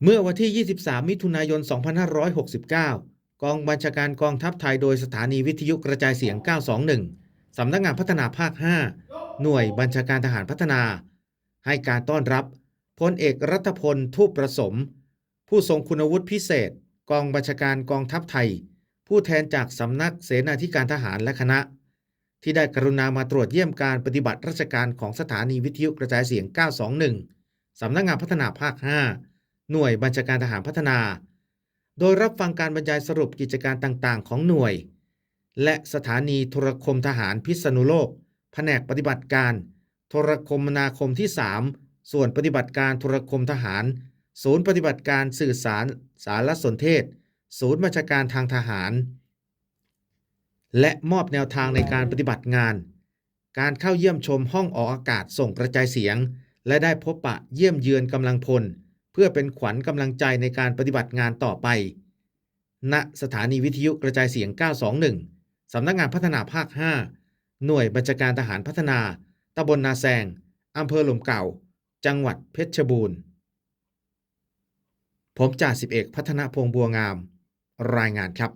เมื่อวันที่ 23 มิถุนายน 2569 กองบัญชาการกองทัพไทยโดยสถานีวิทยุกระจายเสียง 921 สำนักงานพัฒนาภาค 5 หน่วยบัญชาการทหารพัฒนา ให้การต้อนรับพลเอกรัฐพล ทูปประสม ผู้ทรงคุณวุฒิพิเศษ กองบัญชาการกองทัพไทย ผู้แทนจากสำนักเสนาธิการทหารและคณะ ที่ได้กรุณามาตรวจเยี่ยมการปฏิบัติราชการของสถานีวิทยุกระจายเสียง 921 สำนักงานพัฒนาภาค 5 หน่วยบัญชาการทหารพัฒนา โดยรับฟังการบรรยายสรุปกิจการต่างๆของหน่วย และสถานีโทรคมทหารพิษณุโลก แผนกปฏิบัติการโทรคมนาคมที่ 3 ส่วนปฏิบัติการโทรคมทหาร ศูนย์ปฏิบัติการสื่อสารสารสนเทศ ศูนย์บัญชาการทางทหาร และมอบแนวทางในการปฏิบัติงาน การเข้าเยี่ยมชมห้องออกอากาศส่งกระจายเสียง และได้พบปะเยี่ยมเยือนกำลังพล เพื่อเป็นขวัญกำลังใจในการปฏิบัติงานต่อไป ณ สถานีวิทยุกระจายเสียง 921 สำนักงานพัฒนาภาค 5 หน่วยบัญชาการทหารพัฒนา ตำบลนาแซง อำเภอหลมเก่า จังหวัดเพชรบูรณ์ ผมจ่าสิบเอกพัฒนพงษ์บัวงาม รายงานครับ